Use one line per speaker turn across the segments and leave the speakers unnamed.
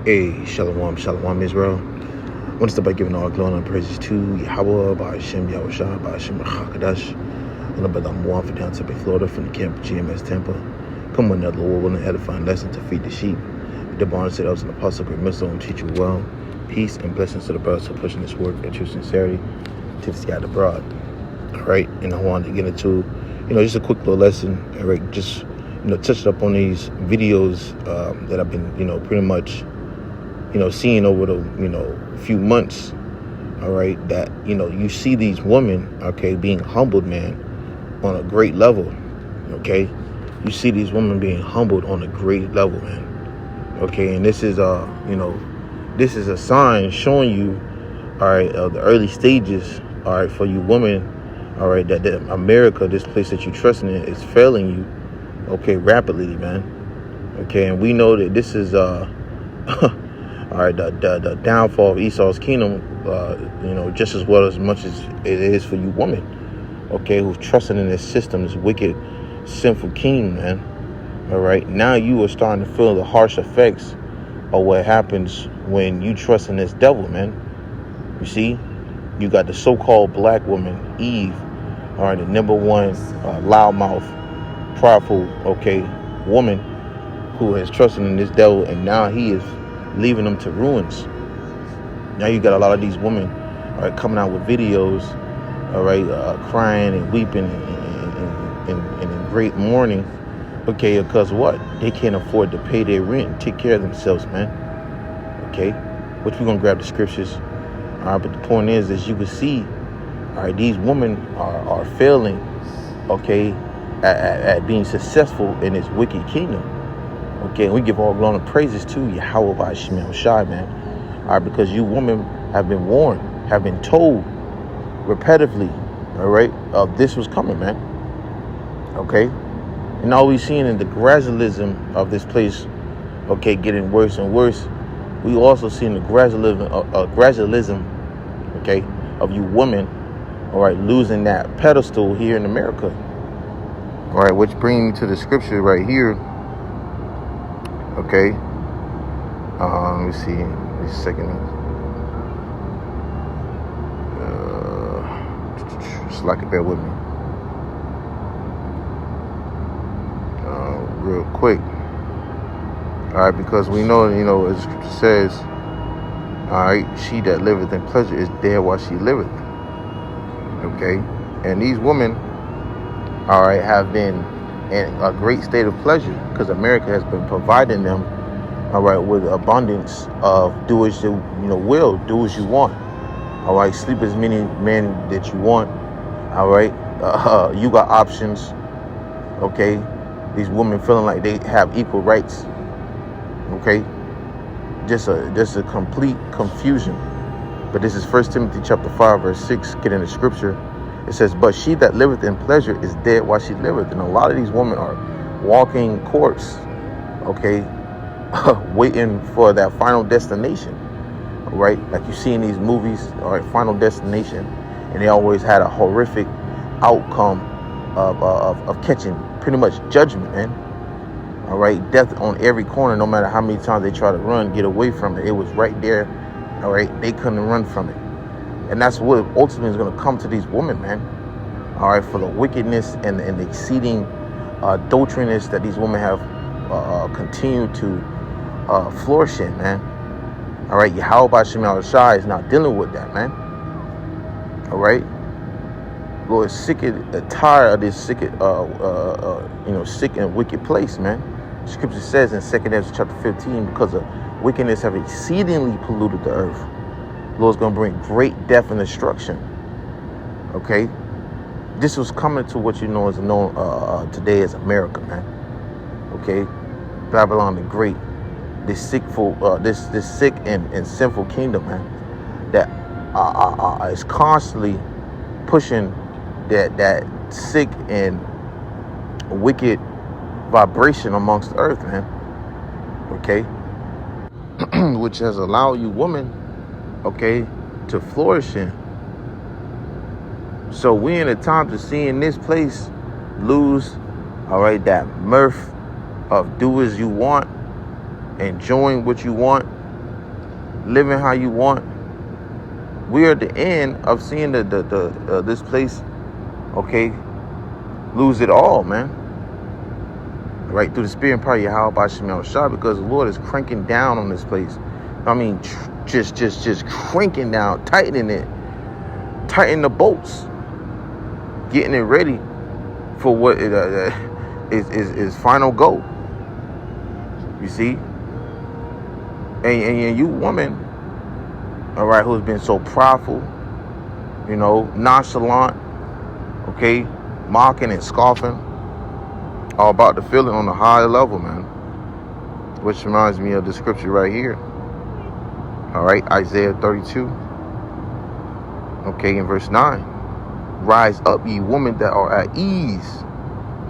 Hey, Shalom, Shalom, Israel. I want to start by giving all glory and praises to Yahweh, by Hashem, Yahushua, by Hashem, Chakadash. And about I'm one for down to Florida from the camp of GMS Tampa. Come with another Lord willing edifying lesson to feed the sheep. The barn said I was an apostle, great missile, and teach you well. Peace and blessings to the brothers who are pushing this work and true sincerity to the scattered abroad. All right, and I wanted to get into, just a quick little lesson. All right, just, touched up on these videos that I've been, pretty much seeing over the, few months, all right, that, you see these women, okay, being humbled, man, on a great level, okay? You see these women being humbled on a great level, man, okay? And this is, this is a sign showing you, all right, the early stages, all right, for you women, all right, that America, this place that you're trusting in, is failing you, okay, rapidly, man, okay? And we know that this is, all right, the downfall of Esau's kingdom, just as well as much as it is for you women, okay, who's trusting in this system, this wicked, sinful king, man. All right, now you are starting to feel the harsh effects of what happens when you trust in this devil, man. You see, you got the so-called black woman, Eve, all right, the number one loudmouth, prideful, okay, woman who has trusted in this devil, and now he is leaving them to ruins. Now you got a lot of these women, all right, coming out with videos, all right, crying and weeping and in great mourning, okay, because what? They can't afford to pay their rent and take care of themselves, man, okay? Which we're going to grab the scriptures, all right, but the point is you can see, all right, these women are failing, okay, at being successful in this wicked kingdom. Okay, and we give all glory and praises to Yahweh by Hashem Yahushua, man. All right, because you women have been warned, have been told repetitively, all right, this was coming, man. Okay, and all we seeing in the gradualism of this place, okay, getting worse and worse. We also seeing the gradualism, okay, of you women, all right, losing that pedestal here in America. All right, which brings me to the scripture right here. Okay, let me see, just a second, just like it, bear with me, real quick, all right, because we know, as the scripture says, all right, she that liveth in pleasure is dead while she liveth, okay, and these women, all right, have been in a great state of pleasure because America has been providing them, all right, with abundance of do as you will, do as you want, all right, sleep as many men that you want, all right, you got options, okay, these women feeling like they have equal rights, okay, just a complete confusion. But this is 1 Timothy chapter 5 verse 6, get in the scripture. It says, but she that liveth in pleasure is dead while she liveth. And a lot of these women are walking corpse, okay, waiting for that final destination, right? Like you see in these movies, all right, Final Destination, and they always had a horrific outcome of catching pretty much judgment, man. All right, death on every corner, no matter how many times they try to run, get away from it. It was right there, all right, they couldn't run from it. And that's what ultimately is going to come to these women, man. All right, for the wickedness and the exceeding adulteryness that these women have continued to flourish in, man. All right, Yahweh by Hashem Yahushua is not dealing with that, man. All right, Lord is sick and tired of this sick and wicked place, man. Scripture says in 2 Ezra chapter 15, because of wickedness have exceedingly polluted the earth. Lord's going to bring great death and destruction. Okay, this was coming to what you know is known today as America, man. Okay, Babylon the Great, this sick and sinful kingdom, man, that is constantly pushing that sick and wicked vibration amongst the earth, man. Okay, which has allowed you women, okay, to flourish in. So we in a time to seeing this place lose, all right, that mirth of do as you want, enjoying what you want, living how you want. We're at the end of seeing this place, okay, lose it all, man. Right, through the spirit and power of Yahweh B'Shem Yahushua, because the Lord is cranking down on this place. I mean, just cranking down, tightening the bolts, getting it ready for what it is final go. You see, and you woman, all right, who's been so prideful, you know, nonchalant, okay, mocking and scoffing, all about the feeling on a higher level, man. Which reminds me of the scripture right here. All right, Isaiah 32. Okay, in verse 9. Rise up, ye women that are at ease.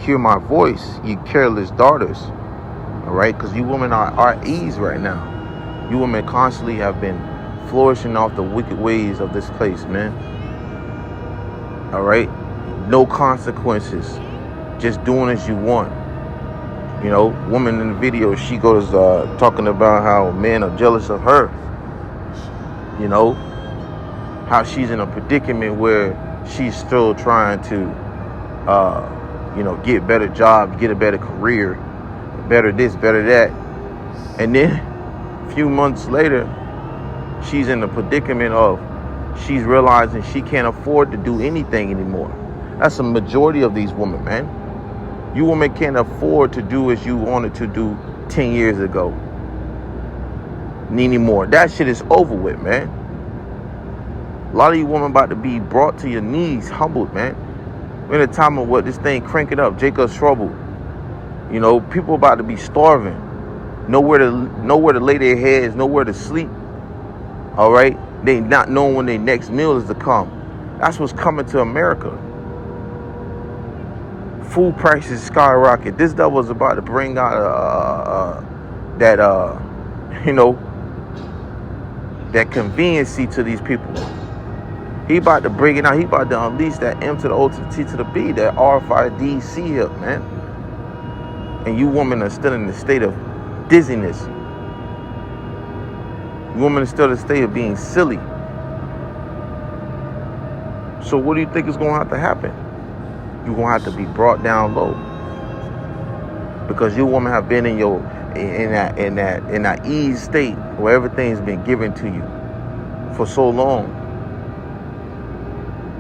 Hear my voice, ye careless daughters. All right, because you women are at ease right now. You women constantly have been flourishing off the wicked ways of this place, man. All right, no consequences, just doing as you want. You know, woman in the video, she goes talking about how men are jealous of her. You know, how she's in a predicament where she's still trying to, you know, get better jobs, get a better career, better this, better that. And then a few months later, she's in the predicament of she's realizing she can't afford to do anything anymore. That's a majority of these women, man. You women can't afford to do as you wanted to do 10 years ago anymore. That shit is over with, man. A lot of you women about to be brought to your knees, humbled, man. We're in a time of what this thing cranking up, Jacob's trouble. You know, people about to be starving, nowhere to lay their heads, nowhere to sleep. All right, they not knowing when their next meal is to come. That's what's coming to America. Food prices skyrocket. This devil's about to bring out you know, that conveniency to these people. He about to bring it out. He about to unleash that M to the O to the T to the B, that RFID here, man. And you women are still in the state of dizziness. You women are still in the state of being silly. So what do you think is going to have to happen? You're going to have to be brought down low. Because you women have been in that ease state where everything's been given to you for so long.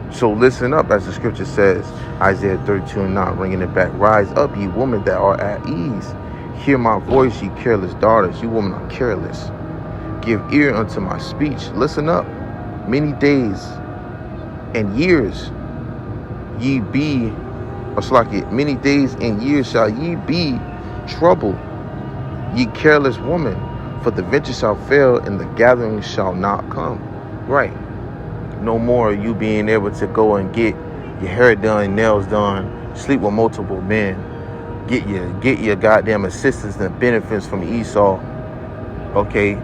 So listen up, as the scripture says, Isaiah 32:9, bringing it back. Rise up, ye women that are at ease. Hear my voice, ye careless daughters. You women are careless. Give ear unto my speech. Listen up. Many days and years ye be, many days and years shall ye be troubled, ye careless woman, for the venture shall fail and the gathering shall not come. Right. No more you being able to go and get your hair done, nails done, sleep with multiple men, get your goddamn assistance and benefits from Esau. Okay.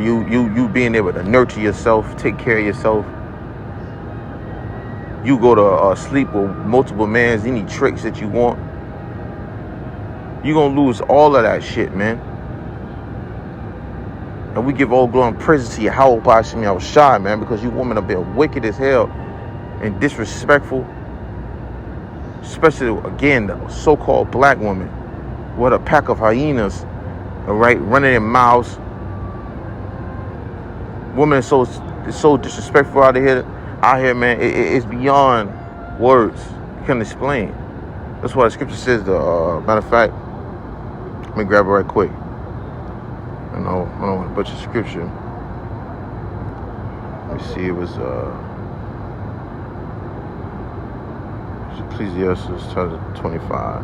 You being able to nurture yourself, take care of yourself. You go to sleep with multiple men, any tricks that you want. You're going to lose all of that shit, man. And we give all glory and praise to Yahweh B'Shem Yahushua, man, because you women have been wicked as hell and disrespectful. Especially, again, the so-called black women. What a pack of hyenas, all right, running their mouths. Women are so disrespectful out here, man. It's beyond words. You can't explain. That's why the scripture says, matter of fact, let me grab it right quick. I don't want to butcher scripture. Let me see. It was Ecclesiastes chapter 25.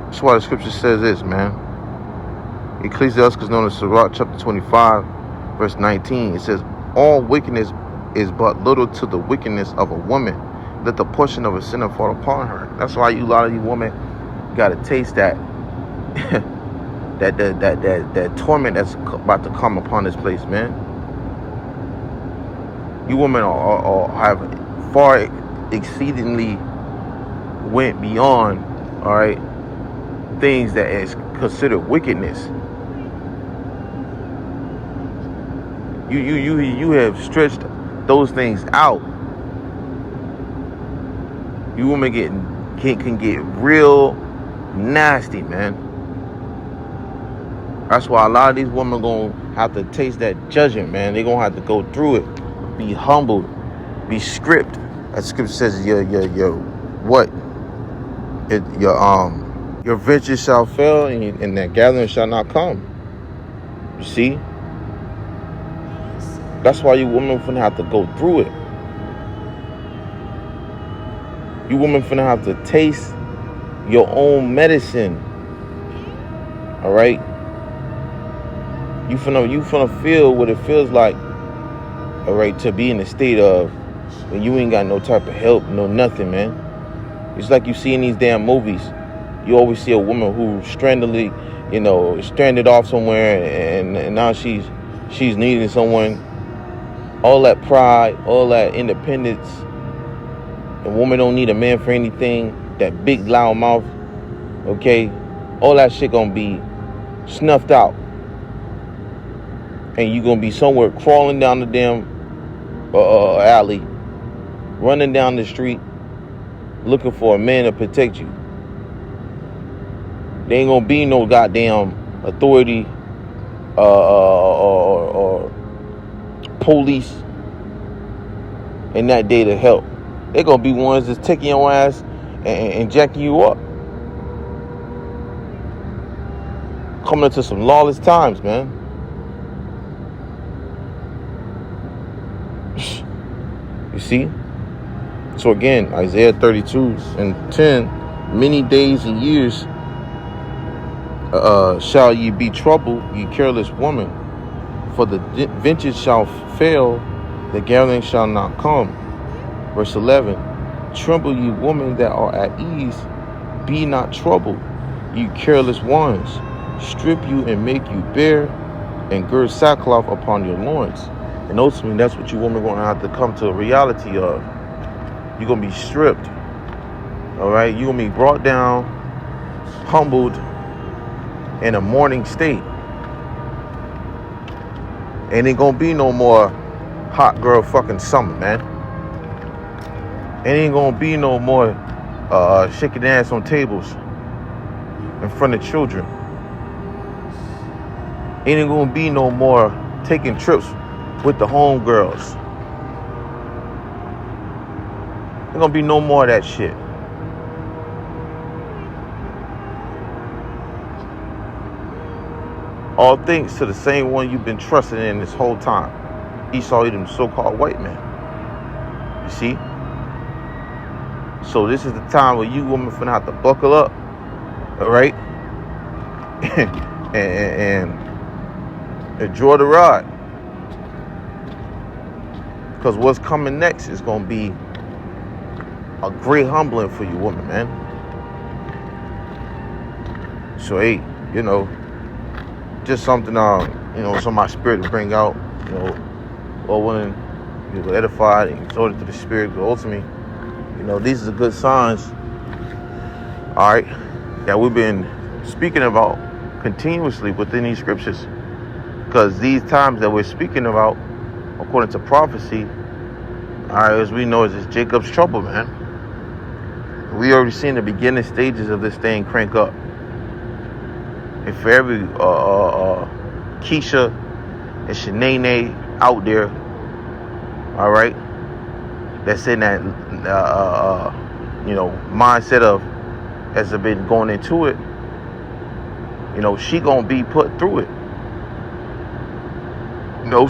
That's why the scripture says this, man. Ecclesiastes is known as Sirach chapter 25, verse 19. It says, all wickedness is but little to the wickedness of a woman. Let the portion of a sinner fall upon her. That's why a lot of you women got to taste that that torment that's about to come upon this place, man. You women have far exceedingly went beyond, all right, things that is considered wickedness. You have stretched those things out. You women can get real nasty, man. That's why a lot of these women gonna have to taste that judgment, man. They gonna have to go through it, be humbled, be scripted. That scripture says your venture shall fail and that gathering shall not come. You see? That's why you women finna have to go through it. You women finna have to taste your own medicine. All right? You finna feel what it feels like, all right, to be in a state of when you ain't got no type of help, no nothing, man. It's like you see in these damn movies. You always see a woman who stranded off somewhere, and now she's needing someone. All that pride, all that independence. A woman don't need a man for anything. That big loud mouth, okay? All that shit gonna be snuffed out. And you gonna be somewhere crawling down the damn alley, running down the street, looking for a man to protect you. There ain't gonna be no goddamn authority or police in that day to help. They're gonna be ones that's taking your ass and jacking you up. Coming into some lawless times, man. You see? So again, Isaiah 32:10, many days and years shall ye be troubled, ye careless woman, for the venture shall fail, the gathering shall not come. Verse 11, tremble ye women that are at ease, be not troubled, ye careless ones, strip you and make you bare, and gird sackcloth upon your loins. And ultimately, that's what you women are going to have to come to a reality of. You're going to be stripped. All right? You're going to be brought down, humbled, in a mourning state. Ain't going to be no more hot girl fucking summer, man. Ain't going to be no more shaking ass on tables in front of children. Ain't going to be no more taking trips with the homegirls. There's gonna be no more of that shit. All thanks to the same one you've been trusting in this whole time. Esau, them so-called white man. You see? So this is the time where you women finna have to buckle up, all right? and enjoy the ride. Because what's coming next is going to be a great humbling for you women, man. So, hey, just something, some my spirit to bring out, all willing, you will edify and exhort it to the spirit. But ultimately, these are good signs, all right, that we've been speaking about continuously within these scriptures. Because these times that we're speaking about, according to prophecy, all right, as we know, is Jacob's trouble, man. We already seen the beginning stages of this thing crank up. And for every Keisha and Shanae out there, all right, that's in that mindset of has been going into it, she gonna be put through it.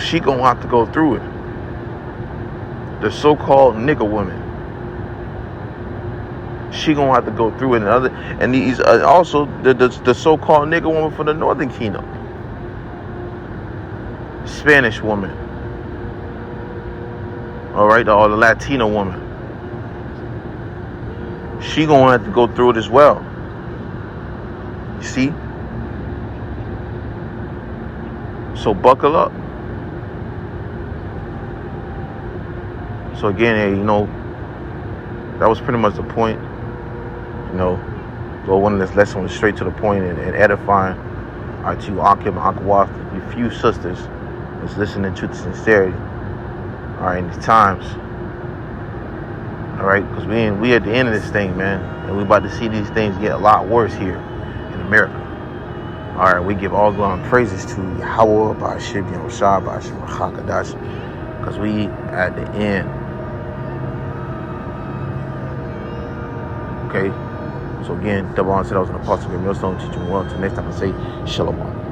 She gonna have to go through it. The so-called nigga woman, she gonna have to go through it. And these also the so-called nigga woman for the Northern Kingdom, Spanish woman, all right, or the Latina woman, she gonna have to go through it as well. You see? So buckle up. So again, hey, that was pretty much the point. Lord, one of this lesson was straight to the point and edifying to Akim and Akawath, your few sisters, was listening to the sincerity. All right, in these times. All right, because we at the end of this thing, man, and we about to see these things get a lot worse here in America. All right, we give all glory and praises to Yahweh, Ba'ashim, Yahushua, Ba'ashim, Hakadash, because we at the end. Okay, so again, double honor to those in the apostle, millstone, teaching well. Until next time, I say Shalom.